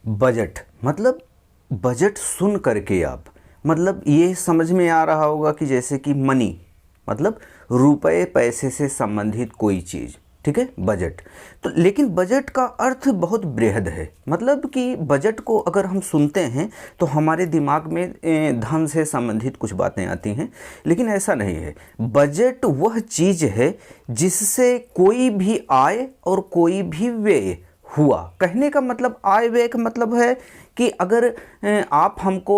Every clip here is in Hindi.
बजट मतलब बजट सुन करके आप मतलब ये समझ में आ रहा होगा कि जैसे कि मनी मतलब रुपए पैसे से संबंधित कोई चीज़, ठीक है, बजट। तो लेकिन बजट का अर्थ बहुत बृहद है। मतलब कि बजट को अगर हम सुनते हैं तो हमारे दिमाग में धन से संबंधित कुछ बातें आती हैं, लेकिन ऐसा नहीं है। बजट वह चीज़ है जिससे कोई भी आय और कोई भी व्यय हुआ। कहने का मतलब आय व्यय का मतलब है कि अगर आप हमको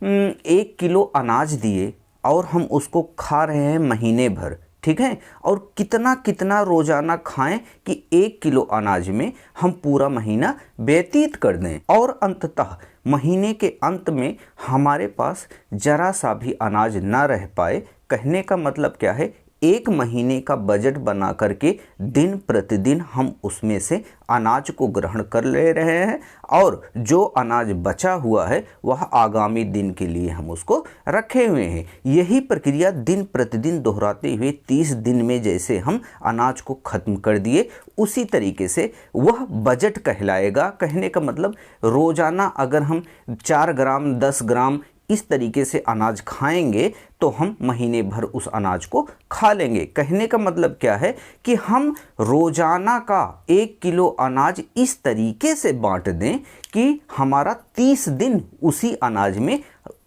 1 किलो अनाज दिए और हम उसको खा रहे हैं महीने भर, ठीक है, और कितना कितना रोजाना खाएं कि 1 किलो अनाज में हम पूरा महीना व्यतीत कर दें और अंततः महीने के अंत में हमारे पास जरा सा भी अनाज ना रह पाए। कहने का मतलब क्या है, 1 महीने का बजट बना करके दिन प्रतिदिन हम उसमें से अनाज को ग्रहण कर ले रहे हैं और जो अनाज बचा हुआ है वह आगामी दिन के लिए हम उसको रखे हुए हैं। यही प्रक्रिया दिन प्रतिदिन दोहराते हुए 30 दिन में जैसे हम अनाज को खत्म कर दिए, उसी तरीके से वह बजट कहलाएगा। कहने का मतलब रोजाना अगर हम 4 ग्राम 10 ग्राम इस तरीके से अनाज खाएंगे तो हम महीने भर उस अनाज को खा लेंगे। कहने का मतलब क्या है कि हम रोजाना का 1 किलो अनाज इस तरीके से बांट दें कि हमारा 30 दिन उसी अनाज में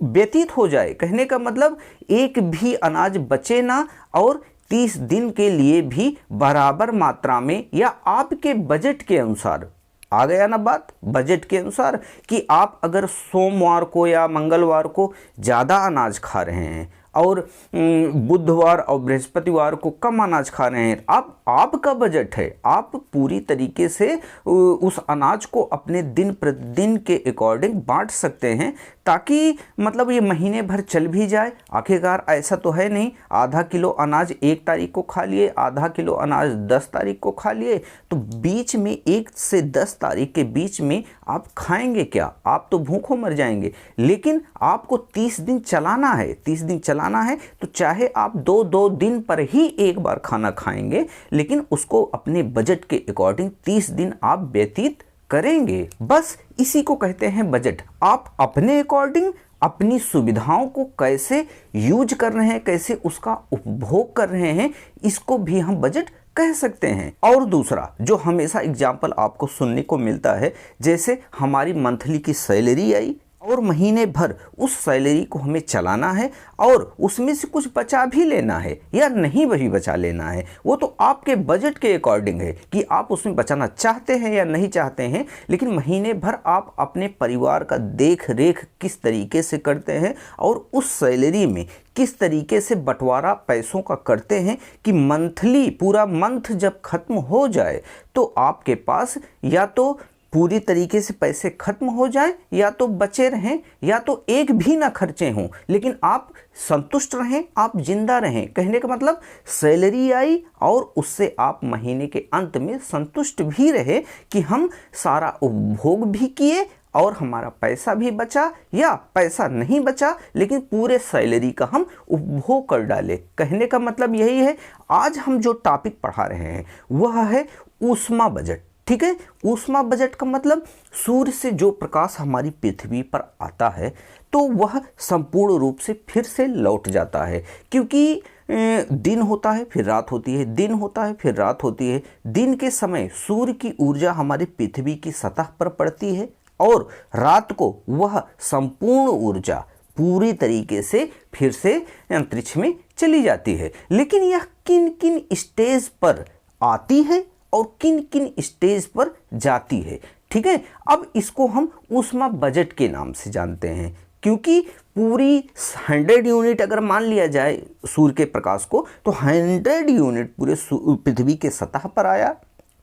व्यतीत हो जाए। कहने का मतलब एक भी अनाज बचे ना और 30 दिन के लिए भी बराबर मात्रा में या आपके बजट के अनुसार। आ गया ना बात, बजट के अनुसार कि आप अगर सोमवार को या मंगलवार को ज़्यादा अनाज खा रहे हैं और बुधवार और बृहस्पतिवार को कम अनाज खा रहे हैं, आपका बजट है। आप पूरी तरीके से उस अनाज को अपने दिन प्रतिदिन के अकॉर्डिंग बांट सकते हैं ताकि मतलब ये महीने भर चल भी जाए। आखिरकार ऐसा तो है नहीं आधा किलो अनाज 1 तारीख को खा लिए, आधा किलो अनाज 10 तारीख को खा लिए, तो बीच में 1 से 10 तारीख के बीच में आप खाएंगे क्या? आप तो भूखों मर जाएंगे। लेकिन आपको 30 दिन चलाना है, 30 दिन चलाना है तो चाहे आप 2-2 दिन पर ही एक बार खाना खाएंगे, लेकिन उसको अपने बजट के अकॉर्डिंग 30 दिन आप व्यतीत करेंगे। बस इसी को कहते हैं बजट। आप अपने अकॉर्डिंग अपनी सुविधाओं को कैसे यूज कर रहे हैं, कैसे उसका उपभोग कर रहे हैं, इसको भी हम बजट कह सकते हैं। और दूसरा जो हमेशा एग्जाम्पल आपको सुनने को मिलता है, जैसे हमारी मंथली की सैलरी आई और महीने भर उस सैलरी को हमें चलाना है और उसमें से कुछ बचा भी लेना है या नहीं भी बचा लेना है, वो तो आपके बजट के अकॉर्डिंग है कि आप उसमें बचाना चाहते हैं या नहीं चाहते हैं। लेकिन महीने भर आप अपने परिवार का देख रेख किस तरीके से करते हैं और उस सैलरी में किस तरीके से बंटवारा पैसों का करते हैं कि मंथली पूरा मंथ जब खत्म हो जाए तो आपके पास या तो पूरी तरीके से पैसे खत्म हो जाएं या तो बचे रहें या तो एक भी ना खर्चे हों, लेकिन आप संतुष्ट रहें, आप जिंदा रहें। कहने का मतलब सैलरी आई और उससे आप महीने के अंत में संतुष्ट भी रहे कि हम सारा उपभोग भी किए और हमारा पैसा भी बचा या पैसा नहीं बचा लेकिन पूरे सैलरी का हम उपभोग कर डाले। कहने का मतलब यही है। आज हम जो टॉपिक पढ़ा रहे हैं वह है ऊष्मा बजट, ठीक है। ऊष्मा बजट का मतलब सूर्य से जो प्रकाश हमारी पृथ्वी पर आता है तो वह संपूर्ण रूप से फिर से लौट जाता है, क्योंकि दिन होता है फिर रात होती है, दिन होता है फिर रात होती है। दिन के समय सूर्य की ऊर्जा हमारी पृथ्वी की सतह पर पड़ती है और रात को वह संपूर्ण ऊर्जा पूरी तरीके से फिर से अंतरिक्ष में चली जाती है। लेकिन यह किन किन स्टेज पर आती है और किन किन स्टेज पर जाती है, ठीक है। अब इसको हम ऊष्मा बजट के नाम से जानते हैं, क्योंकि पूरी 100 यूनिट अगर मान लिया जाए सूर्य के प्रकाश को तो 100 यूनिट पूरे पृथ्वी के सतह पर आया,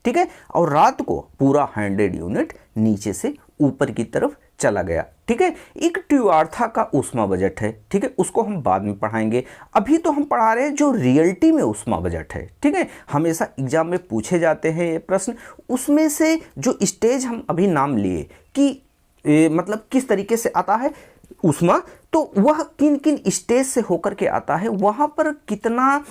ठीक है, और रात को पूरा 100 यूनिट नीचे से ऊपर की तरफ चला गया, ठीक है। एक ट्यूआर्था का ऊष्मा बजट है, ठीक है, उसको हम बाद में पढ़ाएंगे। अभी तो हम पढ़ा रहे हैं जो रियलिटी में ऊष्मा बजट है, ठीक है। हमेशा एग्जाम में पूछे जाते हैं ये प्रश्न। उसमें से जो स्टेज हम अभी नाम लिए कि मतलब किस तरीके से आता है ऊष्मा, तो वह किन किन स्टेज से होकर के आता है, वहाँ पर कितना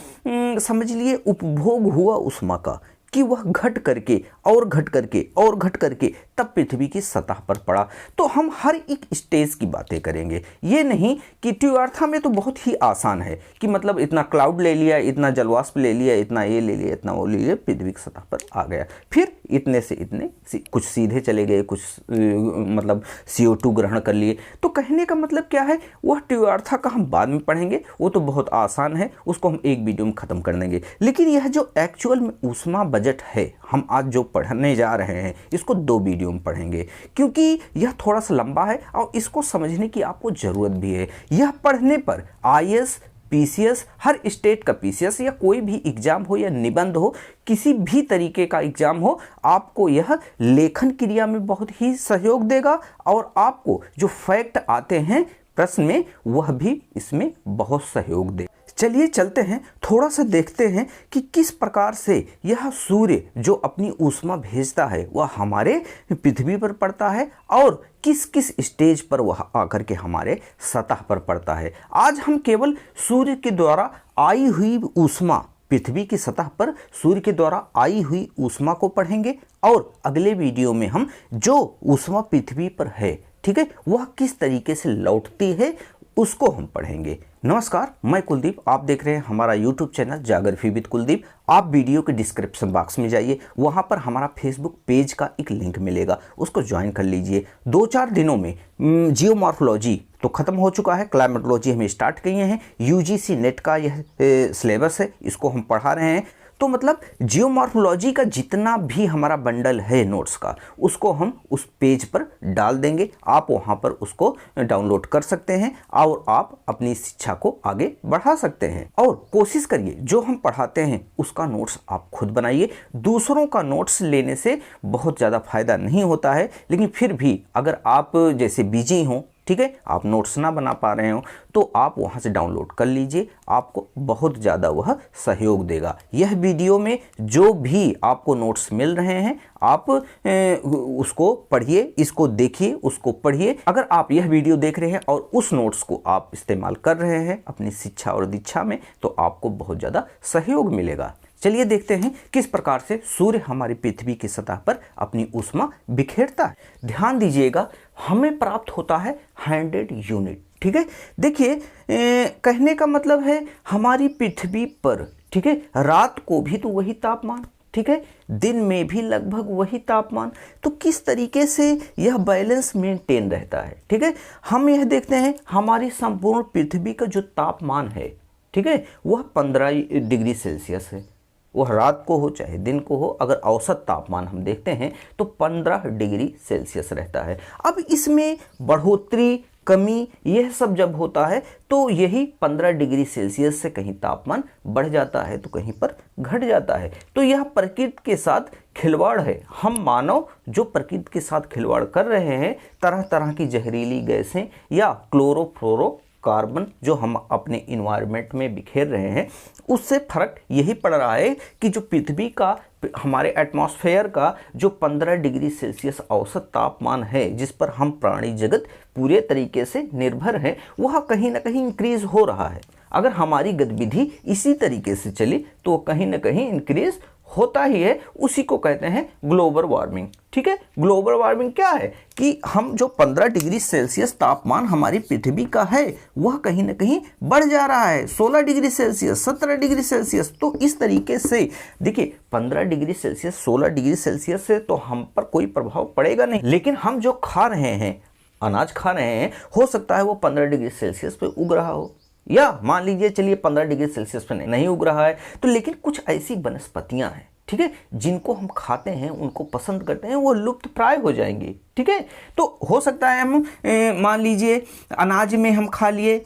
समझ लिए उपभोग हुआ ऊष्मा का, कि वह घट करके और घट करके और घट करके तब पृथ्वी की सतह पर पड़ा। तो हम हर एक स्टेज की बातें करेंगे, ये नहीं कि ट्यूआर्था में तो बहुत ही आसान है कि मतलब इतना क्लाउड ले लिया, इतना जलवाष्प ले लिया, इतना ये ले लिया, इतना वो ले लिया, पृथ्वी की सतह पर आ गया। फिर इतने से इतने कुछ सीधे चले गए, कुछ मतलब CO2 ग्रहण कर लिए। तो कहने का मतलब क्या है, वह ट्यूआर्था का हम बाद में पढ़ेंगे, वो तो बहुत आसान है, उसको हम एक वीडियो में ख़त्म कर देंगे। लेकिन यह जो एक्चुअल में ऊष्मा बजट है हम आज जो पढ़ने जा रहे हैं, इसको 2 वीडियो में पढ़ेंगे, क्योंकि यह थोड़ा सा लंबा है और इसको समझने की आपको ज़रूरत भी है। यह पढ़ने पर IAS PCS, हर स्टेट का PCS या कोई भी एग्जाम हो या निबंध हो, किसी भी तरीके का एग्जाम हो, आपको यह लेखन क्रिया में बहुत ही सहयोग देगा और आपको जो फैक्ट आते हैं प्रश्न में वह भी इसमें बहुत सहयोग देगा। चलिए चलते हैं, थोड़ा सा देखते हैं कि किस प्रकार से यह सूर्य जो अपनी ऊष्मा भेजता है वह हमारे पृथ्वी पर पड़ता है और किस किस स्टेज पर वह आकर के हमारे सतह पर पड़ता है। आज हम केवल सूर्य के द्वारा आई हुई ऊष्मा, पृथ्वी की सतह पर सूर्य के द्वारा आई हुई ऊष्मा को पढ़ेंगे और अगले वीडियो में हम जो ऊष्मा पृथ्वी पर है, ठीक है, वह किस तरीके से लौटती है उसको हम पढ़ेंगे। नमस्कार, मैं कुलदीप, आप देख रहे हैं हमारा YouTube channel geography with Kuldeep. आप वीडियो के डिस्क्रिप्शन बॉक्स में जाइए, वहाँ पर हमारा फेसबुक पेज का एक लिंक मिलेगा, उसको ज्वाइन कर लीजिए। 2-4 दिनों में जियोमॉर्फोलॉजी तो ख़त्म हो चुका है, क्लाइमेटोलॉजी हमें स्टार्ट किए हैं, UGC नेट का यह सिलेबस है, इसको हम पढ़ा रहे हैं। तो मतलब जियोमॉर्फोलॉजी का जितना भी हमारा बंडल है नोट्स का, उसको हम उस पेज पर डाल देंगे, आप वहाँ पर उसको डाउनलोड कर सकते हैं और आप अपनी शिक्षा को आगे बढ़ा सकते हैं। और कोशिश करिए जो हम पढ़ाते हैं उसका नोट्स आप खुद बनाइए। दूसरों का नोट्स लेने से बहुत ज़्यादा फायदा नहीं होता है, लेकिन फिर भी अगर आप जैसे बिजी हों, ठीक है, आप नोट्स ना बना पा रहे हो, तो आप वहाँ से डाउनलोड कर लीजिए, आपको बहुत ज़्यादा वह सहयोग देगा। यह वीडियो में जो भी आपको नोट्स मिल रहे हैं आप उसको पढ़िए, इसको देखिए, उसको पढ़िए। अगर आप यह वीडियो देख रहे हैं और उस नोट्स को आप इस्तेमाल कर रहे हैं अपनी शिक्षा और दीक्षा में, तो आपको बहुत ज़्यादा सहयोग मिलेगा। चलिए देखते हैं किस प्रकार से सूर्य हमारी पृथ्वी की सतह पर अपनी ऊष्मा बिखेरता है। ध्यान दीजिएगा, हमें प्राप्त होता है 100 यूनिट, ठीक है। देखिए कहने का मतलब है हमारी पृथ्वी पर, ठीक है, रात को भी तो वही तापमान, ठीक है, दिन में भी लगभग वही तापमान। तो किस तरीके से यह बैलेंस मेंटेन रहता है, ठीक है। हम यह देखते हैं हमारी संपूर्ण पृथ्वी का जो तापमान है, ठीक है, वह 15 डिग्री सेल्सियस है। वह रात को हो चाहे दिन को हो, अगर औसत तापमान हम देखते हैं तो 15 डिग्री सेल्सियस रहता है। अब इसमें बढ़ोतरी, कमी, यह सब जब होता है तो यही 15 डिग्री सेल्सियस से कहीं तापमान बढ़ जाता है तो कहीं पर घट जाता है। तो यह प्रकृति के साथ खिलवाड़ है। हम मानव जो प्रकृति के साथ खिलवाड़ कर रहे हैं, तरह तरह की जहरीली गैसें या क्लोरोफ्लोरो कार्बन जो हम अपने इन्वायरमेंट में बिखेर रहे हैं, उससे फर्क यही पड़ रहा है कि जो पृथ्वी का, हमारे एटमॉस्फेयर का जो 15 डिग्री सेल्सियस औसत तापमान है, जिस पर हम प्राणी जगत पूरे तरीके से निर्भर हैं, वह कहीं ना कहीं इंक्रीज हो रहा है। अगर हमारी गतिविधि इसी तरीके से चली तो कहीं ना कहीं इंक्रीज होता ही है। उसी को कहते हैं ग्लोबल वार्मिंग, ठीक है। ग्लोबल वार्मिंग क्या है कि हम जो 15 डिग्री सेल्सियस तापमान हमारी पृथ्वी का है वह कहीं ना कहीं बढ़ जा रहा है, 16 डिग्री सेल्सियस, 17 डिग्री सेल्सियस। तो इस तरीके से देखिए 15 डिग्री सेल्सियस, 16 डिग्री सेल्सियस से तो हम पर कोई प्रभाव पड़ेगा नहीं, लेकिन हम जो खा रहे हैं, अनाज खा रहे हैं, हो सकता है वो 15 डिग्री सेल्सियस पे उग रहा हो, या मान लीजिए चलिए 15 डिग्री सेल्सियस पे नहीं उग रहा है, तो लेकिन कुछ ऐसी वनस्पतियां हैं, ठीक है, जिनको हम खाते हैं, उनको पसंद करते हैं, वो लुप्त प्राय हो जाएंगी, ठीक है। तो हो सकता है हम मान लीजिए अनाज में हम खा लिए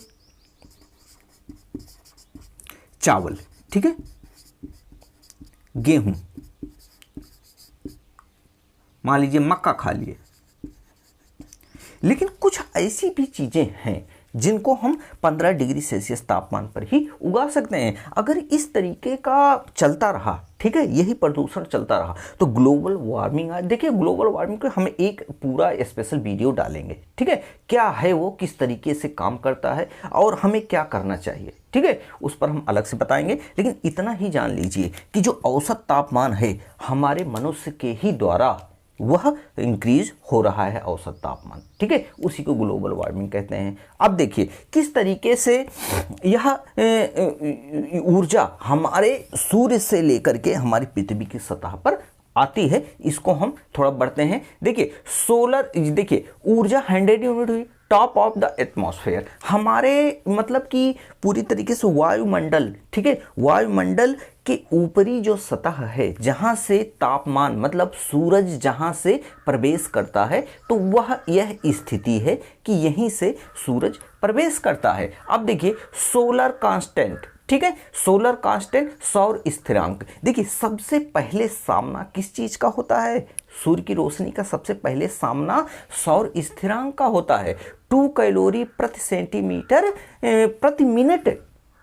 चावल, ठीक है, गेहूं, मान लीजिए मक्का खा लिए, लेकिन कुछ ऐसी भी चीजें हैं जिनको हम 15 डिग्री सेल्सियस तापमान पर ही उगा सकते हैं। अगर इस तरीके का चलता रहा, ठीक है, यही प्रदूषण चलता रहा तो ग्लोबल वार्मिंग, देखिए ग्लोबल वार्मिंग को हम एक पूरा स्पेशल वीडियो डालेंगे, ठीक है, क्या है वो, किस तरीके से काम करता है और हमें क्या करना चाहिए, ठीक है, उस पर हम अलग से बताएंगे। लेकिन इतना ही जान लीजिए कि जो औसत तापमान है हमारे मनुष्य के ही द्वारा वह इंक्रीज हो रहा है, औसत तापमान, ठीक है, उसी को ग्लोबल वार्मिंग कहते हैं। अब देखिए किस तरीके से यह ऊर्जा हमारे सूर्य से लेकर के हमारी पृथ्वी की सतह पर आती है, इसको हम थोड़ा बढ़ते हैं। देखिए सोलर, देखिए ऊर्जा 100 यूनिट हुई टॉप ऑफ द एटमॉस्फेयर, हमारे मतलब कि पूरी तरीके से वायुमंडल, ठीक है, वायुमंडल के ऊपरी जो सतह है जहां से तापमान मतलब सूरज जहां से प्रवेश करता है, तो वह यह स्थिति है कि यहीं से सूरज प्रवेश करता है। अब देखिए सोलर कांस्टेंट, ठीक है, सोलर कांस्टेंट, सौर स्थिरांक। देखिए सबसे पहले सामना किस चीज का होता है, सूर्य की रोशनी का सबसे पहले सामना सौर स्थिरांक का होता है, 2 कैलोरी प्रति सेंटीमीटर प्रति मिनट,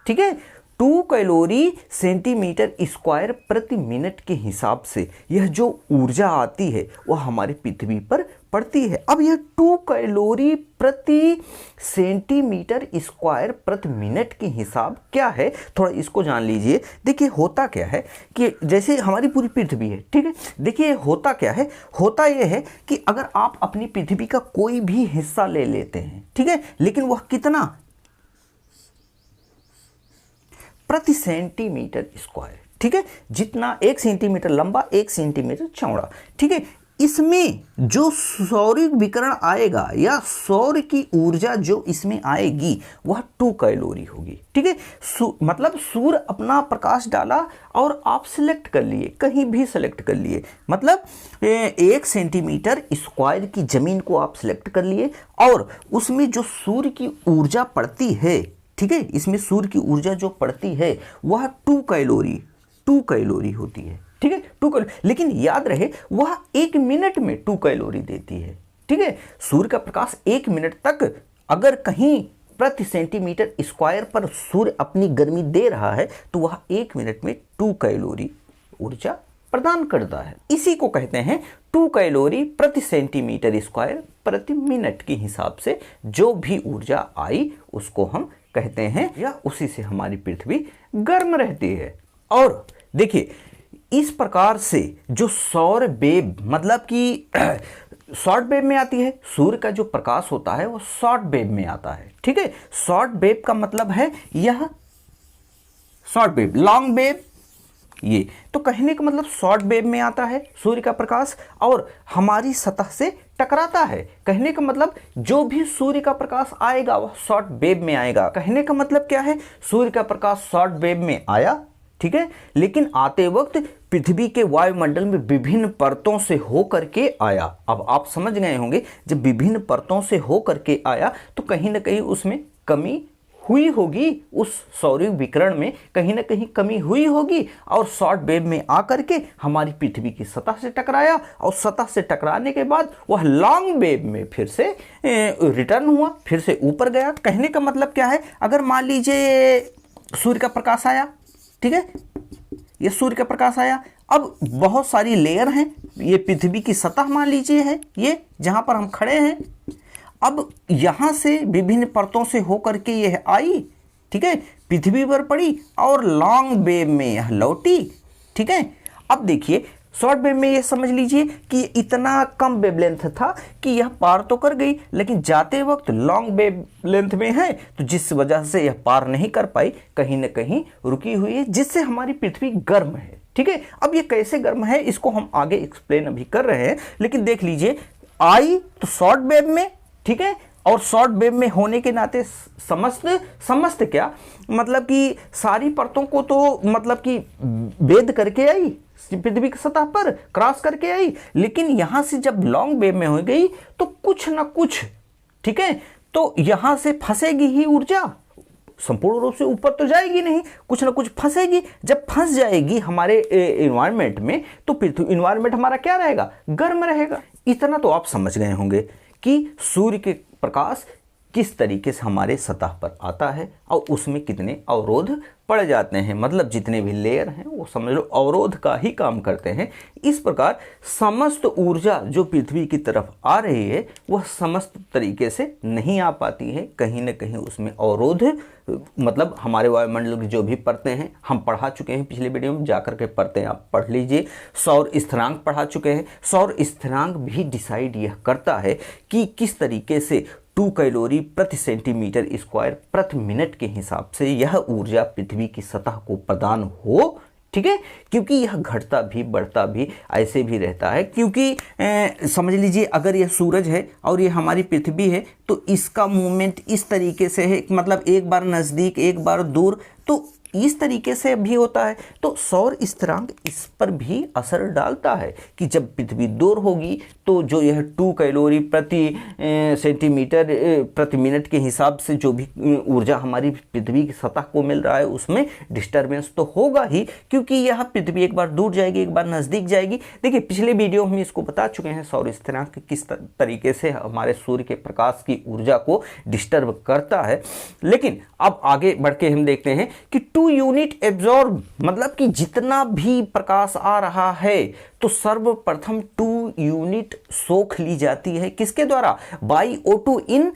ठीक है, 2 कैलोरी सेंटीमीटर स्क्वायर प्रति मिनट के हिसाब से यह जो ऊर्जा आती है वह हमारी पृथ्वी पर पड़ती है। अब यह 2 कैलोरी प्रति सेंटीमीटर स्क्वायर प्रति मिनट के हिसाब क्या है, थोड़ा इसको जान लीजिए। देखिए होता क्या है कि जैसे हमारी पूरी पृथ्वी है, ठीक है, देखिए होता क्या है, होता यह है कि अगर आप अपनी पृथ्वी का कोई भी हिस्सा ले लेते हैं, ठीक है, लेकिन वह कितना, प्रति सेंटीमीटर स्क्वायर, ठीक है, जितना 1 सेंटीमीटर लंबा 1 सेंटीमीटर चौड़ा, ठीक है, इसमें जो सौर विकिरण आएगा या सौर की ऊर्जा जो इसमें आएगी वह 2 कैलोरी होगी, ठीक है, मतलब सूर्य अपना प्रकाश डाला और आप सिलेक्ट कर लिए, कहीं भी सिलेक्ट कर लिए, मतलब 1 सेंटीमीटर स्क्वायर की जमीन को आप सिलेक्ट कर लिए और उसमें जो सूर्य की ऊर्जा पड़ती है, ठीक है, इसमें सूर्य की ऊर्जा जो पड़ती है वह 2 कैलोरी होती है, ठीक है, 2 कैलोरी। लेकिन याद रहे वह 1 मिनट में 2 कैलोरी देती है, ठीक है, सूर्य का प्रकाश 1 मिनट तक अगर कहीं प्रति सेंटीमीटर स्क्वायर पर सूर्य अपनी गर्मी दे रहा है तो वह 1 मिनट में 2 कैलोरी ऊर्जा प्रदान करता है। इसी को कहते हैं 2 कैलोरी प्रति सेंटीमीटर स्क्वायर प्रति मिनट के हिसाब से जो भी ऊर्जा आई उसको हम कहते हैं, या उसी से हमारी पृथ्वी गर्म रहती है। और देखिए इस प्रकार से जो सौर वेव मतलब कि शॉर्ट वेव में आती है, सूर्य का जो प्रकाश होता है वो शॉर्ट वेव में आता है, ठीक है, शॉर्ट वेव का मतलब है यह शॉर्ट वेव, लॉन्ग वेव ये, तो कहने का मतलब शॉर्ट वेव में आता है सूर्य का प्रकाश और हमारी सतह से टकराता है। कहने का मतलब जो भी सूर्य का प्रकाश आएगा वह शॉर्ट वेव में आएगा। कहने का मतलब क्या है, सूर्य का प्रकाश शॉर्ट वेव में आया, ठीक है, लेकिन आते वक्त पृथ्वी के वायुमंडल में विभिन्न परतों से होकर के आया। अब आप समझ गए होंगे जब विभिन्न परतों से होकर के आया तो कहीं ना कहीं उसमें कमी हुई होगी, उस सौर विकिरण में कहीं ना कहीं कमी हुई होगी और शॉर्ट वेव में आकर के हमारी पृथ्वी की सतह से टकराया और सतह से टकराने के बाद वह लॉन्ग वेव में फिर से रिटर्न हुआ, फिर से ऊपर गया। कहने का मतलब क्या है, अगर मान लीजिए सूर्य का प्रकाश आया, ठीक है, ये सूर्य का प्रकाश आया, अब बहुत सारी लेयर हैं, ये पृथ्वी की सतह मान लीजिए है ये जहां पर हम खड़े हैं, अब यहां से विभिन्न परतों से होकर के यह आई, ठीक है, पृथ्वी पर पड़ी और लॉन्ग वेव में यह लौटी, ठीक है। अब देखिए शॉर्ट वेव में यह समझ लीजिए कि इतना कम वेवलेंथ था कि यह पार तो कर गई, लेकिन जाते वक्त लॉन्ग वेवलेंथ में है तो जिस वजह से यह पार नहीं कर पाई, कहीं ना कहीं रुकी हुई है, जिससे हमारी पृथ्वी गर्म है, ठीक है। अब ये कैसे गर्म है इसको हम आगे एक्सप्लेन अभी कर रहे हैं, लेकिन देख लीजिए आई तो शॉर्ट वेव में, ठीक है, और शॉर्ट वेव में होने के नाते समस्त क्या मतलब कि सारी परतों को तो मतलब कि भेद करके आई, पृथ्वी की सतह पर क्रॉस करके आई, लेकिन यहां से जब लॉन्ग वेव में हो गई तो कुछ ना कुछ, ठीक है, तो यहां से फंसेगी ही ऊर्जा, संपूर्ण रूप से ऊपर तो जाएगी नहीं, कुछ ना कुछ फंसेगी। जब फंस जाएगी हमारे एनवायरनमेंट में तो पृथ्वी एनवायरनमेंट हमारा क्या रहेगा, गर्म रहेगा। इतना तो आप समझ गए होंगे कि सूर्य के प्रकाश किस तरीके से हमारे सतह पर आता है और उसमें कितने अवरोध पड़ जाते हैं, मतलब जितने भी लेयर हैं वो समझ लो अवरोध का ही काम करते हैं। इस प्रकार समस्त ऊर्जा जो पृथ्वी की तरफ आ रही है वह समस्त तरीके से नहीं आ पाती है, कहीं ना कहीं उसमें अवरोध, मतलब हमारे वायुमंडल की जो भी परतें हैं हम पढ़ा चुके हैं पिछले वीडियो में, जाकर के परतें आप पढ़ लीजिए। सौर स्थिरांक पढ़ा चुके हैं। सौर स्थिरांक भी डिसाइड यह करता है कि किस तरीके से 2 कैलोरी प्रति सेंटीमीटर स्क्वायर प्रति मिनट के हिसाब से यह ऊर्जा पृथ्वी की सतह को प्रदान हो, ठीक है, क्योंकि यह घटता भी बढ़ता भी ऐसे भी रहता है। क्योंकि समझ लीजिए अगर यह सूरज है और ये हमारी पृथ्वी है तो इसका मूवमेंट इस तरीके से है, मतलब एक बार नज़दीक एक बार दूर, तो इस तरीके से भी होता है। तो सौर स्थिरांक इस पर भी असर डालता है कि जब पृथ्वी दूर होगी तो जो यह 2 कैलोरी प्रति सेंटीमीटर प्रति मिनट के हिसाब से जो भी ऊर्जा हमारी पृथ्वी की सतह को मिल रहा है उसमें डिस्टर्बेंस तो होगा ही, क्योंकि यह पृथ्वी एक बार दूर जाएगी एक बार नज़दीक जाएगी। देखिए पिछले वीडियो में इसको बता चुके हैं सौर स्थिरांक किस तरीके से हमारे सूर्य के प्रकाश की ऊर्जा को डिस्टर्ब करता है। लेकिन अब आगे बढ़ के हम देखते हैं कि 2 यूनिट एब्जॉर्ब, मतलब कि जितना भी प्रकाश आ रहा है तो सर्वप्रथम 2 यूनिट सोख ली जाती है, किसके द्वारा? बाई O2 इन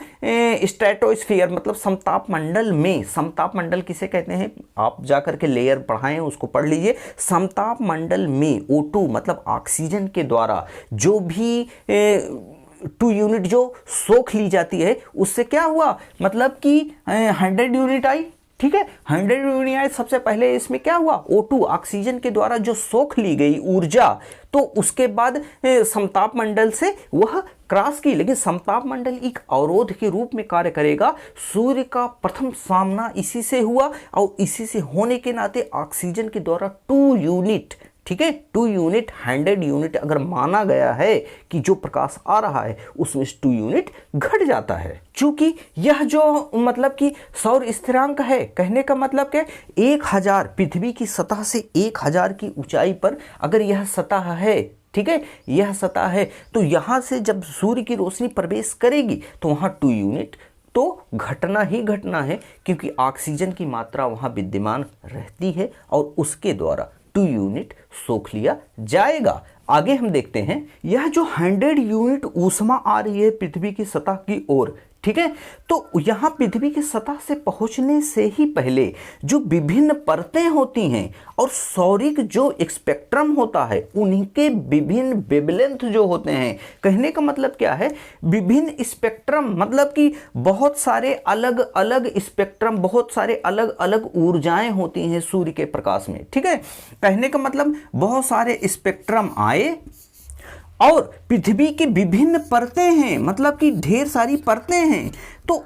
स्ट्रेटोस्फीयर, मतलब समताप मंडल में। समताप मंडल किसे कहते हैं? आप जाकर के लेयर पढ़ाएं उसको पढ़ लीजिए। समताप मंडल में O2 मतलब ऑक्सीजन के द्वारा जो भी 2 यूनिट जो सोख ली जाती है उससे क्या हुआ, मतलब कि 100 यूनिट आई, ठीक है, 100 यूनिट आई। सबसे पहले इसमें क्या हुआ, O2 ऑक्सीजन के द्वारा जो सोख ली गई ऊर्जा, तो उसके बाद समताप मंडल से वह क्रॉस की। लेकिन समताप मंडल एक अवरोध के रूप में कार्य करेगा। सूर्य का प्रथम सामना इसी से हुआ और इसी से होने के नाते ऑक्सीजन के द्वारा 2 यूनिट, ठीक है, 2 यूनिट 100 यूनिट अगर माना गया है कि जो प्रकाश आ रहा है उसमें 2 यूनिट घट जाता है। चूंकि यह जो मतलब कि सौर स्थिरांक है, कहने का मतलब क्या, 1000 पृथ्वी की सतह से 1000 की ऊंचाई पर अगर यह सतह है, ठीक है, यह सतह है, तो यहां से जब सूर्य की रोशनी प्रवेश करेगी तो वहां 2 यूनिट तो घटना ही घटना है, क्योंकि ऑक्सीजन की मात्रा वहां विद्यमान रहती है और उसके द्वारा 2 यूनिट सोख लिया जाएगा। आगे हम देखते हैं, यह जो 100 यूनिट ऊष्मा आ रही है पृथ्वी की सतह की ओर, ठीक है, तो यहां पृथ्वी की सतह से पहुंचने से ही पहले जो विभिन्न परतें होती हैं और सौरिक जो स्पेक्ट्रम होता है उनके विभिन्न वेवलेंथ जो होते हैं, कहने का मतलब क्या है, विभिन्न स्पेक्ट्रम मतलब कि बहुत सारे अलग अलग स्पेक्ट्रम, बहुत सारे अलग अलग ऊर्जाएं होती हैं सूर्य के प्रकाश में, ठीक है, कहने का मतलब बहुत सारे स्पेक्ट्रम आए और पृथ्वी की विभिन्न परतें हैं, मतलब कि ढेर सारी परतें हैं, तो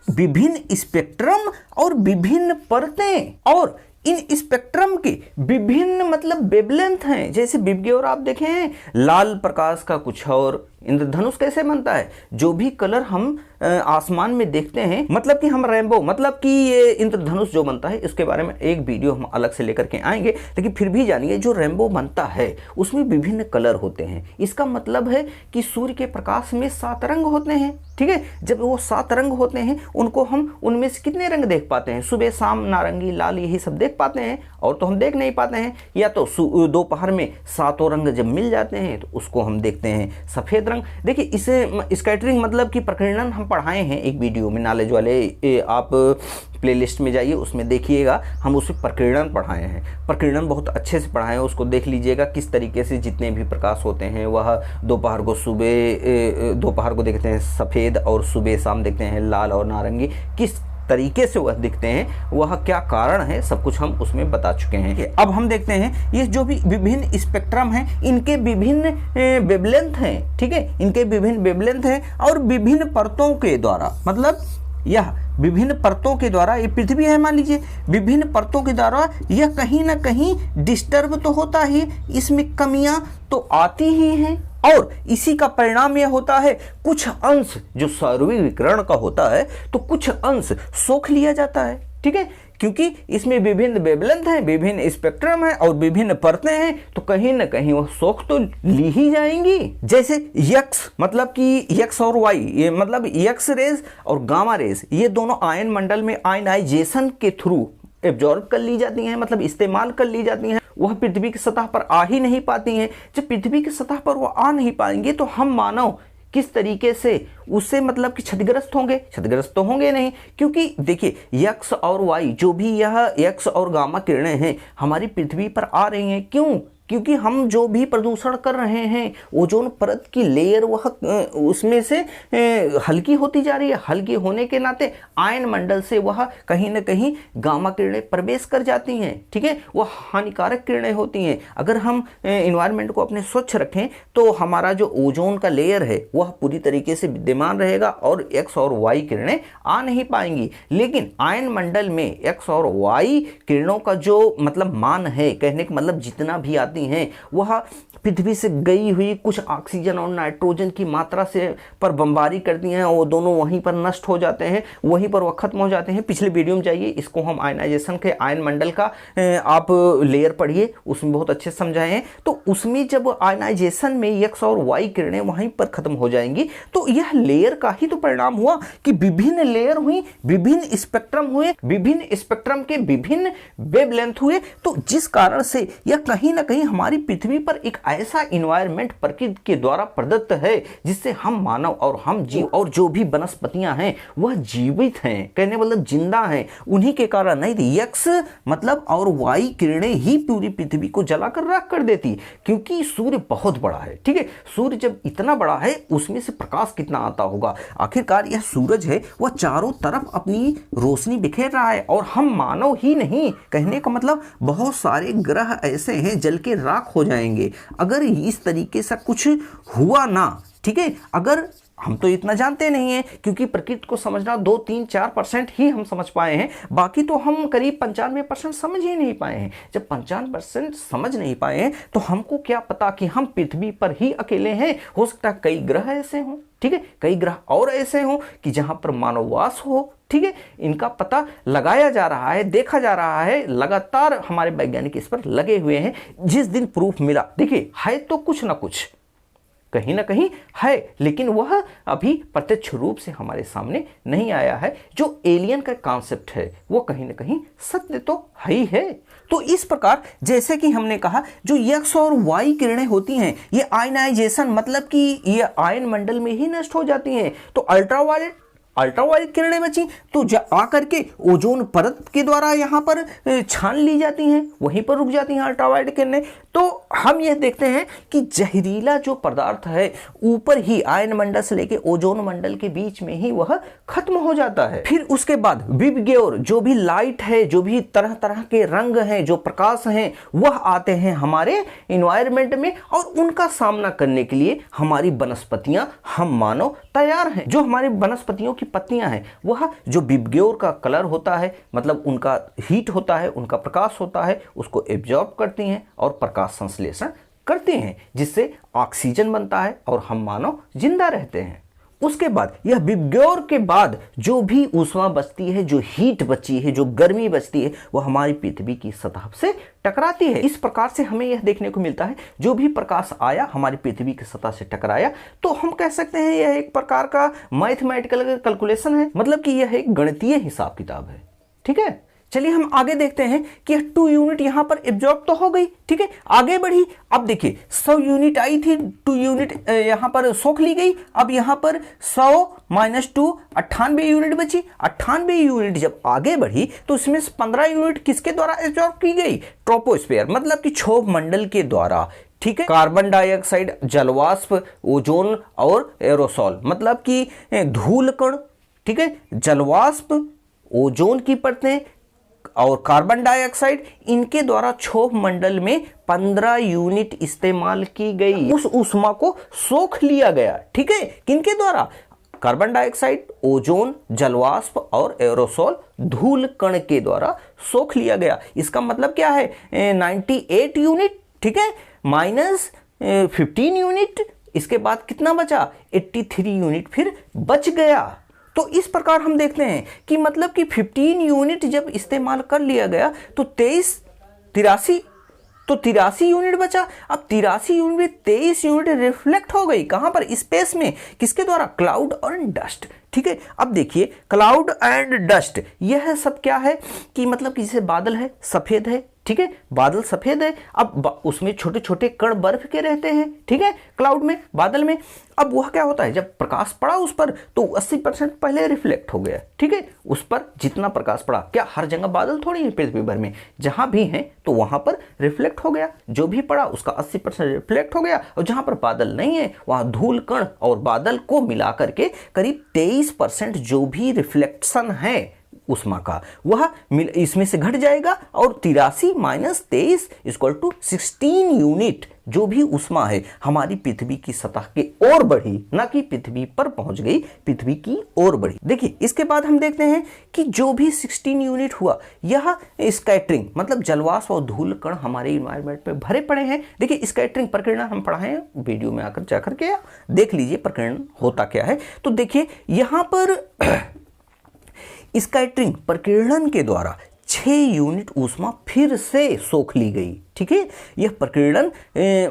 विभिन्न स्पेक्ट्रम और विभिन्न परतें और इन स्पेक्ट्रम के विभिन्न मतलब वेवलेंथ हैं। जैसे विवग्योर आप देखें, लाल प्रकाश का कुछ और, इंद्रधनुष कैसे बनता है, जो भी कलर हम आसमान में देखते हैं, मतलब कि हम रेनबो, मतलब कि ये इंद्रधनुष जो बनता है इसके बारे में एक वीडियो हम अलग से लेकर के आएंगे, लेकिन फिर भी जानिए जो रेनबो बनता है उसमें विभिन्न कलर होते हैं। इसका मतलब है कि सूर्य के प्रकाश में 7 रंग होते हैं, ठीक है, जब वो 7 रंग होते हैं उनको हम उनमें से कितने रंग देख पाते हैं, सुबह शाम नारंगी लाल यही सब देख पाते हैं, और तो हम देख नहीं पाते हैं। या तो दोपहर में 7 रंग जब मिल जाते हैं तो उसको हम देखते हैं सफ़ेद रंग। देखिए इसे स्कैटरिंग मतलब कि प्रकीर्णन हम पढ़ाए हैं एक वीडियो में, नॉलेज वाले आप प्लेलिस्ट में जाइए उसमें देखिएगा, हम उसमें प्रकीर्णन पढ़ाए हैं, प्रकीर्णन बहुत अच्छे से पढ़ाए हैं, उसको देख लीजिएगा किस तरीके से जितने भी प्रकाश होते हैं वह दोपहर को देखते हैं सफ़ेद और सुबह शाम देखते हैं लाल और नारंगी, किस तरीके से वह दिखते हैं, वह क्या कारण है, सब कुछ हम उसमें बता चुके हैं। अब हम देखते हैं ये जो भी विभिन्न स्पेक्ट्रम हैं इनके विभिन्न वेवलेंथ हैं, ठीक है, इनके विभिन्न वेवलेंथ हैं और विभिन्न परतों के द्वारा, मतलब यह विभिन्न परतों के द्वारा, ये पृथ्वी है मान लीजिए, विभिन्न परतों के द्वारा यह कहीं ना कहीं डिस्टर्ब तो होता ही, इसमें कमियां तो आती ही हैं और इसी का परिणाम यह होता है कुछ अंश जो सौरवीय विकिरण का होता है तो कुछ अंश सोख लिया जाता है, ठीक है, क्योंकि इसमें विभिन्न वेवलेंथ हैं, विभिन्न स्पेक्ट्रम है और विभिन्न परतें हैं, तो कहीं ना कहीं वह सोख तो ली ही जाएंगी। जैसे यक्स मतलब कि यक्स और वाई, ये मतलब यक्स रेज और गामा रेज, ये दोनों आयन मंडल में आयनाइजेशन के थ्रू एब्जॉर्ब कर ली जाती हैं, मतलब इस्तेमाल कर ली जाती हैं। वह पृथ्वी की सतह पर आ ही नहीं पाती हैं। जब पृथ्वी की सतह पर वह आ नहीं पाएंगे तो हम मानव किस तरीके से उससे मतलब कि क्षतिग्रस्त होंगे? क्षतिग्रस्त तो होंगे नहीं, क्योंकि देखिए यक्स और वाई जो भी यह यक्स और गामा किरणें हैं हमारी पृथ्वी पर आ रही हैं। क्यों? क्योंकि हम जो भी प्रदूषण कर रहे हैं, ओजोन परत की लेयर वह उसमें से हल्की होती जा रही है। हल्की होने के नाते आयन मंडल से वह कहीं ना कहीं गामा किरणें प्रवेश कर जाती हैं, ठीक है, वह हानिकारक किरणें होती हैं। अगर हम इन्वायरमेंट को अपने स्वच्छ रखें तो हमारा जो ओजोन का लेयर है वह पूरी तरीके से विद्यमान रहेगा और एक्स और वाई किरणें आ नहीं पाएंगी। लेकिन आयन मंडल में एक्स और वाई किरणों का जो मतलब मान है, कहने का मतलब जितना भी आती हैं वह पृथ्वी से गई हुई कुछ ऑक्सीजन और नाइट्रोजन की मात्रा से पर बमबारी करती हैं, वो दोनों वहीं पर नष्ट हो जाते हैं, वहीं पर वह खत्म हो जाते हैं। पिछले वीडियो में जाइए, इसको हम आयनाइजेशन के आयन मंडल का आप लेयर पढ़िए, उसमें बहुत अच्छे समझाए हैं। तो उसमें जब आयनाइजेशन में एक्स और वाई किरणें वहीं पर खत्म हो जाएंगी तो यह लेयर का ही तो परिणाम हुआ कि विभिन्न लेयर हुई, विभिन्न स्पेक्ट्रम हुए, विभिन्न स्पेक्ट्रम के विभिन्न वेवलेंथ हुए। तो जिस कारण से यह कहीं ना कहीं हमारी पृथ्वी पर एक ऐसा इन्वायरमेंट प्रकृति के द्वारा प्रदत्त है जिससे हम मानव और हम जीव और जो भी वनस्पतियां हैं वह जीवित हैं, कहने मतलब जिंदा हैं। उन्हीं के कारण नहीं यक्स मतलब और वाई किरणें ही पूरी पृथ्वी को जलाकर राख कर देती, क्योंकि सूर्य बहुत बड़ा है, ठीक है। सूर्य जब इतना बड़ा है उसमें से प्रकाश कितना आता होगा। आखिरकार यह सूरज है वह चारों तरफ अपनी रोशनी बिखेर रहा है और हम मानव ही नहीं, कहने का मतलब बहुत सारे ग्रह ऐसे हैं जल के राख हो जाएंगे अगर इस तरीके से कुछ हुआ ना, ठीक है। अगर हम तो इतना जानते नहीं हैं क्योंकि प्रकृति को समझना 2, 3, 4% ही हम समझ पाए हैं, बाकी तो हम करीब 95% समझ ही नहीं पाए हैं। जब 95% समझ नहीं पाए हैं तो हमको क्या पता कि हम पृथ्वी पर ही अकेले हैं। हो सकता है कई ग्रह ऐसे हों, ठीक है, कई ग्रह और ऐसे हों कि जहां पर मानववास हो, ठीक है। इनका पता लगाया जा रहा है, देखा जा रहा है, लगातार हमारे वैज्ञानिक इस पर लगे हुए हैं। जिस दिन प्रूफ मिला, देखिए है तो कुछ ना कुछ कहीं ना कहीं है, लेकिन वह अभी प्रत्यक्ष रूप से हमारे सामने नहीं आया है। जो एलियन का कॉन्सेप्ट है वो कहीं ना कहीं सत्य तो है ही है। तो इस प्रकार जैसे कि हमने कहा जो एक्स और वाई किरणें होती हैं ये आयनाइजेशन मतलब कि ये आयन मंडल में ही नष्ट हो जाती हैं। तो अल्ट्रावायलेट किरणें बची तो आकर के ओजोन परत के द्वारा यहाँ पर छान ली जाती हैं, वहीं पर रुक जाती हैं अल्ट्रावायलेट किरणें। तो हम यह देखते हैं कि जहरीला जो पदार्थ है ऊपर ही आयन मंडल से लेके ओजोन मंडल के बीच में ही वह खत्म हो जाता है। फिर उसके बाद विबग्योर जो भी लाइट है, जो भी तरह तरह के रंग हैं, जो प्रकाश हैं, वह आते हैं हमारे इन्वायरमेंट में और उनका सामना करने के लिए हमारी वनस्पतियां, हम मानव तैयार हैं। जो हमारी वनस्पतियों की पत्तियां हैं वह जो विबग्योर का कलर होता है, मतलब उनका हीट होता है, उनका प्रकाश होता है, उसको एब्जॉर्ब करती हैं और प्रकाश संश्लेषण करते हैं, जिससे ऑक्सीजन बनता है और हम मानव जिंदा रहते हैं। उसके बाद यह विबग्योर के बाद जो भी ऊष्मा बचती है, जो हीट बची है, जो गर्मी बचती है, वह हमारी पृथ्वी की सतह से टकराती है। इस प्रकार से हमें यह देखने को मिलता है जो भी प्रकाश आया हमारी पृथ्वी की सतह से टकराया, तो हम कह सकते हैं यह एक प्रकार का मैथमेटिकल कैलकुलेशन है, मतलब कि यह एक गणितीय हिसाब किताब है, ठीक है। चलिए हम आगे देखते हैं कि 2 यूनिट यहां पर एब्जॉर्ब तो हो गई, ठीक है, आगे बढ़ी। अब देखिए 100 यूनिट आई थी, 2 यूनिट यहां पर सोख ली गई। अब यहां पर 100 - 2 98 यूनिट बची। 98 यूनिट जब आगे बढ़ी तो इसमें से 15 यूनिट किसके द्वारा एब्जॉर्ब की गई? ट्रोपोस्फेयर मतलब कि क्षोभ मंडल के द्वारा, ठीक है। कार्बन डाइऑक्साइड, जलवाष्प, ओजोन और एरोसोल मतलब कि धूल कण, ठीक है, जलवाष्प, ओजोन की परतें और कार्बन डाइऑक्साइड, इनके द्वारा क्षोभ मंडल में 15 यूनिट इस्तेमाल की गई। उस ऊष्मा को सोख लिया गया, ठीक है, किनके द्वारा? कार्बन डाइऑक्साइड, ओजोन, जलवाष्प और एरोसोल धूल कण के द्वारा सोख लिया गया। इसका मतलब क्या है? 98 यूनिट, ठीक है, माइनस 15 यूनिट, इसके बाद कितना बचा? 83 यूनिट फिर बच गया। तो इस प्रकार हम देखते हैं कि मतलब कि 15 यूनिट जब इस्तेमाल कर लिया गया तो 83 यूनिट बचा। अब 83 यूनिट में 23 यूनिट रिफ्लेक्ट हो गई कहां पर, स्पेस में, किसके द्वारा, क्लाउड और डस्ट। ठीक है, अब देखिए क्लाउड एंड डस्ट, यह सब क्या है कि मतलब कि जैसे बादल है, सफेद है, ठीक है, बादल सफेद है, अब उसमें छोटे छोटे कण बर्फ के रहते हैं, ठीक है, क्लाउड में, बादल में। अब वह क्या होता है, जब प्रकाश पड़ा उस पर तो 80% पहले रिफ्लेक्ट हो गया, ठीक है, उस पर जितना प्रकाश पड़ा, क्या हर जगह बादल थोड़ी है पृथ्वी भर में, जहां भी है तो वहां पर रिफ्लेक्ट हो गया, जो भी पड़ा उसका 80% रिफ्लेक्ट हो गया, और जहां पर बादल नहीं है वहां धूल कण और बादल को मिला करके करीब 23% जो भी रिफ्लेक्शन है उष्मा का वह इसमें से घट जाएगा, और 83 माइनस 23 इक्वल टू 16 यूनिट जो भी उष्मा है हमारी पृथ्वी की सतह के ओर बढ़ी, ना कि पृथ्वी पर पहुंच गई, पृथ्वी की ओर बढ़ी। देखिए इसके बाद हम देखते हैं कि जो भी 16 यूनिट हुआ, यह स्कैटरिंग मतलब जलवाष्प और धूल कण हमारे इन्वायरमेंट में भरे पड़े हैं। देखिए स्कैटरिंग प्रकीर्णन हम पढ़ाए हैं वीडियो में, आकर जाकर के देख लीजिए प्रकीर्णन होता क्या है। तो देखिए यहां पर स्कैटरिंग प्रकीर्णन के द्वारा 6 यूनिट ऊष्मा फिर से सोख ली गई, ठीक है। यह प्रकीर्णन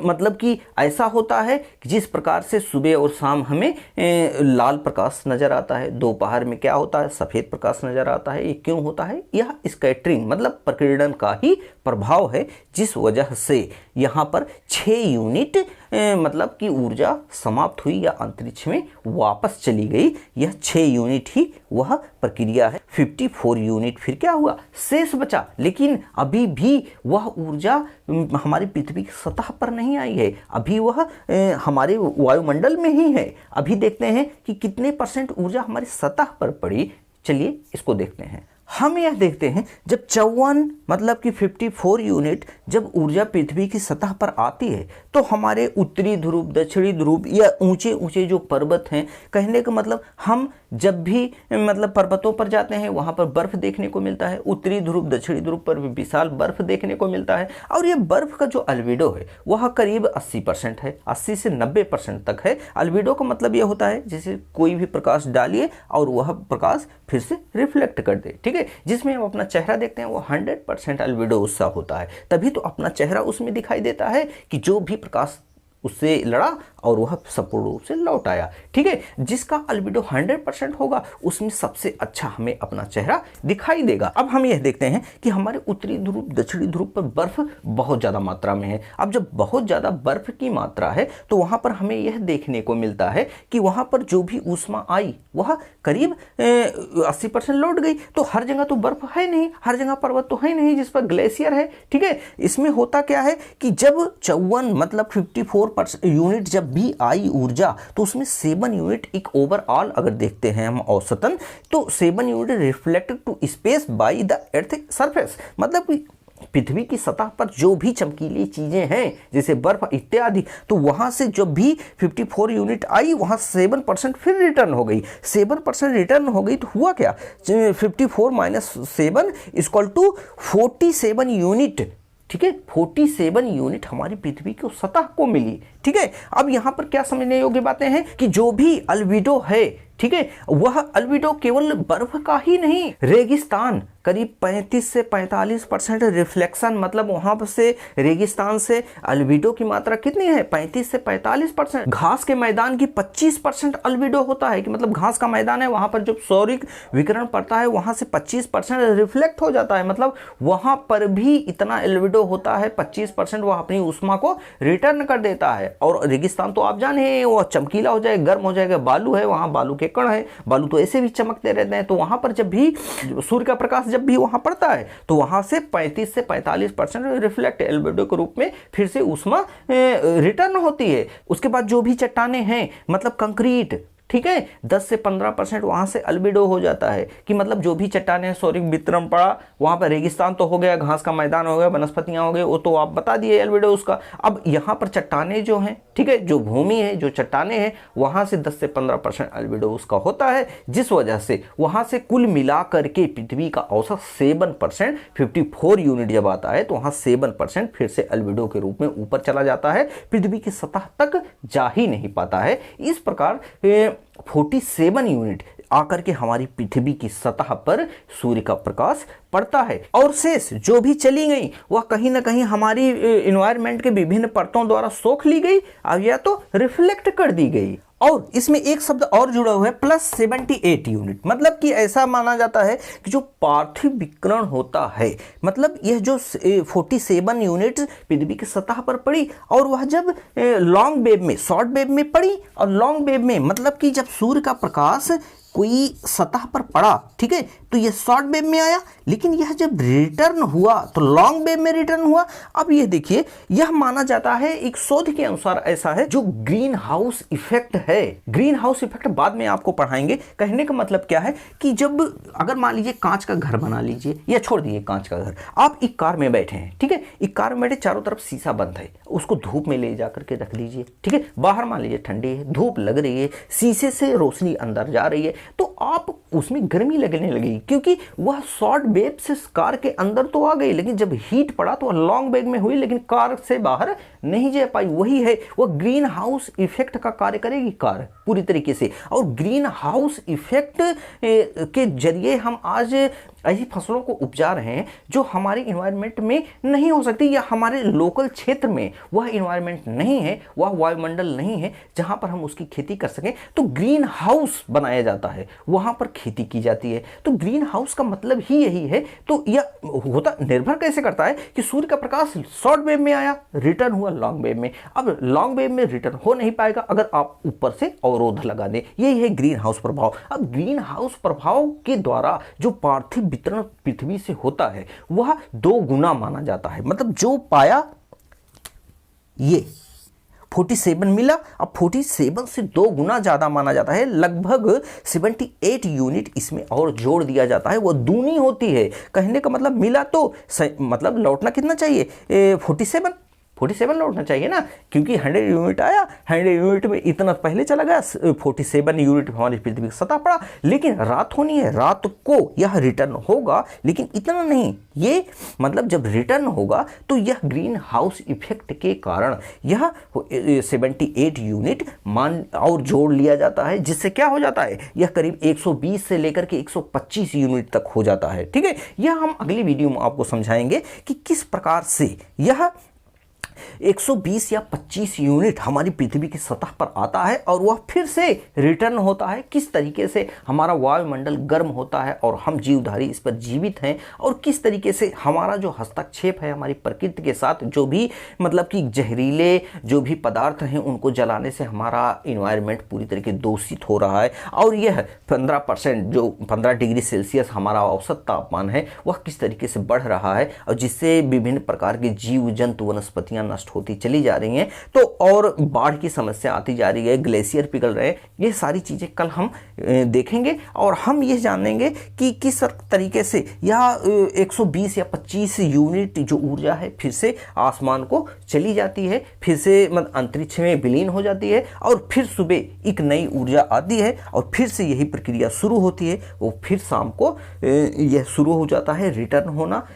मतलब कि ऐसा होता है कि जिस प्रकार से सुबह और शाम हमें लाल प्रकाश नजर आता है, दोपहर में क्या होता है, सफेद प्रकाश नजर आता है। ये क्यों होता है, यह स्कैटरिंग मतलब प्रकीर्णन का ही प्रभाव है, जिस वजह से यहाँ पर 6 यूनिट मतलब कि ऊर्जा समाप्त हुई या अंतरिक्ष में वापस चली गई। यह 6 यूनिट ही वह प्रक्रिया है। 54 यूनिट फिर क्या हुआ, शेष बचा, लेकिन अभी भी वह ऊर्जा हमारी पृथ्वी की सतह पर नहीं आई है, अभी वह हमारे वायुमंडल में ही है। अभी देखते हैं कि कितने % ऊर्जा हमारी सतह पर पड़ी, चलिए इसको देखते हैं। हम यह देखते हैं जब 54 मतलब कि 54 यूनिट जब ऊर्जा पृथ्वी की सतह पर आती है तो हमारे उत्तरी ध्रुव, दक्षिणी ध्रुव या ऊंचे ऊंचे जो पर्वत हैं, कहने का मतलब हम जब भी मतलब पर्वतों पर जाते हैं वहां पर बर्फ देखने को मिलता है। उत्तरी ध्रुव, दक्षिणी ध्रुव पर भी विशाल बर्फ देखने को मिलता है, और यह बर्फ का जो अल्बिडो है वह करीब 80% है, 80 से 90% तक है। अल्बिडो का मतलब यह होता है जैसे कोई भी प्रकाश डालिए और वह प्रकाश फिर से रिफ्लेक्ट कर दे, ठीक है। जिसमें हम अपना चेहरा देखते हैं वो 100% अल्बिडो उसका होता है, तभी तो अपना चेहरा उसमें दिखाई देता है कि जो भी प्रकाश उससे लड़ा और वह संपूर्ण रूप से लौट आया, ठीक है। जिसका अल्बिडो 100% होगा उसमें सबसे अच्छा हमें अपना चेहरा दिखाई देगा। अब हम यह देखते हैं कि हमारे उत्तरी ध्रुव, दक्षिणी ध्रुव पर बर्फ बहुत ज्यादा मात्रा में है। अब जब बहुत ज्यादा बर्फ की मात्रा है तो वहां पर हमें यह देखने को मिलता है कि वहां पर जो भी ऊष्मा आई वह करीब 80% लौट गई। तो हर जगह तो बर्फ है नहीं, हर जगह पर्वत तो है नहीं जिस पर ग्लेशियर है, ठीक है। इसमें होता क्या है कि जब 54 मतलब 54 यूनिट जब भी आई ऊर्जा तो उसमें 7 यूनिट एक ओवरऑल अगर देखते हैं हम औसतन तो 7 unit reflected to space by the earth surface, मतलब पृथ्वी की सतह पर जो भी चमकीली चीजें हैं जैसे बर्फ इत्यादि, तो वहां से जब भी 54 यूनिट आई वहां 7% फिर रिटर्न हो गई। 7% रिटर्न हो गई तो हुआ क्या, 54 माइनस 7 इक्वल टू 47 यूनिट, ठीक है। 47 यूनिट हमारी पृथ्वी की सतह को मिली, ठीक है। अब यहां पर क्या समझने योग्य बातें हैं कि जो भी अल्बिडो है, ठीक है, वह अल्बिडो केवल बर्फ का ही नहीं, रेगिस्तान करीब 35 से 45% रिफ्लेक्शन, मतलब वहां से रेगिस्तान से अल्बिडो की मात्रा कितनी है, 35 से 45%। घास के मैदान की 25% अल्बिडो होता है कि मतलब घास का मैदान है वहां पर जब सौरिक विकिरण पड़ता है वहां से 25% रिफ्लेक्ट हो जाता है, मतलब वहां पर भी इतना अल्बिडो होता है, 25% वह अपनी ऊष्मा को रिटर्न कर देता है। और रेगिस्तान तो आप जाने वो चमकीला हो जाएगा, गर्म हो जाएगा, बालू है वहां, बालू के कण है, बालू तो ऐसे भी चमकते रहते हैं, तो वहां पर जब भी सूर्य का प्रकाश जब भी वहां पड़ता है तो वहां से 35 से 45% रिफ्लेक्ट एल्बिडो के रूप में फिर से ऊष्मा रिटर्न होती है। उसके बाद जो भी चट्टाने हैं मतलब कंक्रीट, ठीक है, 10 से 15% वहां से अल्बिडो हो जाता है कि मतलब जो भी चट्टाने सौरिक वितरण पड़ा वहां पर, रेगिस्तान तो हो गया, घास का मैदान हो गया, वनस्पतियां हो गई, वो तो आप बता दिए अल्बिडो उसका। अब यहां पर चट्टाने जो हैं, ठीक है, जो भूमि है, जो चट्टाने हैं, वहां से 10 से 15% अल्बिडो उसका होता है, जिस वजह से वहां से कुल मिला करके पृथ्वी का औसत 7%, 54 यूनिट जब आता है तो वहां 7% फिर से अल्बिडो के रूप में ऊपर चला जाता है, पृथ्वी की सतह तक जा ही नहीं पाता है। इस प्रकार 47 यूनिट आकर के हमारी पृथ्वी की सतह पर सूर्य का प्रकाश पड़ता है, और शेष जो भी चली गई वह कहीं ना कहीं हमारी इन्वायरमेंट के विभिन्न परतों द्वारा सोख ली गई और या तो रिफ्लेक्ट कर दी गई। और इसमें एक शब्द और जुड़ा हुआ है +78 यूनिट, मतलब कि ऐसा माना जाता है कि जो पार्थिव विकिरण होता है, मतलब यह जो 47 यूनिट पृथ्वी की सतह पर पड़ी, और वह जब लॉन्ग वेव में, शॉर्ट वेव में पड़ी और लॉन्ग वेव में, मतलब कि जब सूर्य का प्रकाश कोई सतह पर पड़ा, ठीक है, तो यह शॉर्ट वेव में आया, लेकिन यह जब रिटर्न हुआ तो लॉन्ग वेव में रिटर्न हुआ। अब यह देखिए, यह माना जाता है, एक शोध के अनुसार ऐसा है, जो ग्रीन हाउस इफेक्ट है। ग्रीन हाउस इफेक्ट बाद में आपको पढ़ाएंगे। कहने का मतलब क्या है कि जब अगर मान लीजिए कांच का घर बना लीजिए, या छोड़ दीजिए कांच का घर, आप एक कार में बैठे हैं, ठीक है, एक कार में बैठे, चारों तरफ शीशा बंद है, उसको धूप में ले जाकर के रख दीजिए, ठीक है, बाहर मान लीजिए ठंडी है, धूप लग रही है, शीशे से रोशनी अंदर जा रही है, तो आप उसमें गर्मी लगने लगेगी, क्योंकि वह शॉर्ट वेव से कार के अंदर तो आ गई, लेकिन जब हीट पड़ा तो वह लॉन्ग वेव में हुई, लेकिन कार से बाहर नहीं जा पाई। वही है, वह ग्रीन हाउस इफेक्ट का कार्य करेगी कार पूरी तरीके से। और ग्रीन हाउस इफेक्ट के जरिए हम आज ऐसी फसलों को उपजा रहे हैं जो हमारे इन्वायरमेंट में नहीं हो सकती, या हमारे लोकल क्षेत्र में वह इन्वायरमेंट नहीं है, वह वायुमंडल नहीं है जहां पर हम उसकी खेती कर सकें। तो ग्रीन हाउस बनाया जाता है, वहां पर खेती की जाती है। तो ग्रीन हाउस का मतलब ही यही है। तो यह होता निर्भर कैसे करता है कि सूर्य का प्रकाश शॉर्ट वेव में आया, रिटर्न हुआ लॉन्ग वेव में। अब लॉन्ग वेव में रिटर्न हो नहीं पाएगा अगर आप ऊपर से अवरोध लगा दें। यही है ग्रीन हाउस प्रभाव। अब ग्रीन हाउस प्रभाव के द्वारा जो पार्थिव वितरण पृथ्वी से होता है वह 2 गुना माना जाता है। मतलब जो पाया ये 47 मिला, अब 47 से 2 गुना ज्यादा माना जाता है। लगभग 78 यूनिट इसमें और जोड़ दिया जाता है, वो दूनी होती है। कहने का मतलब मिला तो मतलब लौटना कितना चाहिए, 47 लौटना चाहिए ना, क्योंकि 100 यूनिट आया, 100 यूनिट में इतना पहले चला गया, 47 यूनिट हमारी पृथ्वी की सतह पड़ा। लेकिन रात होनी है, रात को यह रिटर्न होगा, लेकिन इतना नहीं। ये मतलब जब रिटर्न होगा तो यह ग्रीन हाउस इफेक्ट के कारण यह 78 यूनिट मान और जोड़ लिया जाता है, जिससे क्या हो जाता है, यह करीब 120 से लेकर के 125 यूनिट तक हो जाता है। ठीक है, यह हम अगली वीडियो में आपको समझाएंगे कि किस प्रकार से यह 120 या 25 यूनिट हमारी पृथ्वी की सतह पर आता है और वह फिर से रिटर्न होता है। किस तरीके से हमारा वायुमंडल गर्म होता है और हम जीवधारी इस पर जीवित हैं, और किस तरीके से हमारा जो हस्तक्षेप है हमारी प्रकृति के साथ, जो भी मतलब कि जहरीले जो भी पदार्थ हैं उनको जलाने से हमारा इन्वायरमेंट पूरी तरीके दूषित हो रहा है। और यह 15% जो 15 डिग्री सेल्सियस हमारा औसत तापमान है वह किस तरीके से बढ़ रहा है, और जिससे विभिन्न प्रकार के जीव जंतु वनस्पतियां नष्ट होती चली जा रही हैं। तो और बाढ़ की समस्या आती जा रही है, ग्लेशियर पिघल रहे हैं। ये सारी चीजें कल हम देखेंगे, और हम ये जानेंगे कि किस तरीके से यह 120 या 25 यूनिट जो ऊर्जा है फिर से आसमान को चली जाती है, फिर से मतलब अंतरिक्ष में विलीन हो जाती है, और फिर सुबह एक नई ऊर्जा आती है और फिर से यही प्रक्रिया शुरू होती है। वो फिर शाम को यह शुरू हो जाता है रिटर्न होना,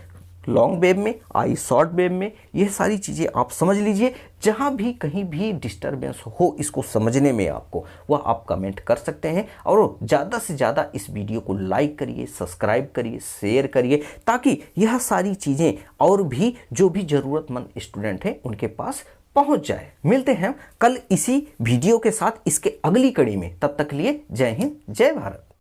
लॉन्ग वेव में आई, शॉर्ट वेव में। यह सारी चीज़ें आप समझ लीजिए। जहाँ भी कहीं भी डिस्टर्बेंस हो इसको समझने में आपको, वह आप कमेंट कर सकते हैं, और ज़्यादा से ज़्यादा इस वीडियो को लाइक करिए, सब्सक्राइब करिए, शेयर करिए, ताकि यह सारी चीज़ें और भी जो भी ज़रूरतमंद स्टूडेंट हैं उनके पास पहुँच जाए। मिलते हैं कल इसी वीडियो के साथ इसके अगली कड़ी में। तब तक लिए जय हिंद, जय भारत।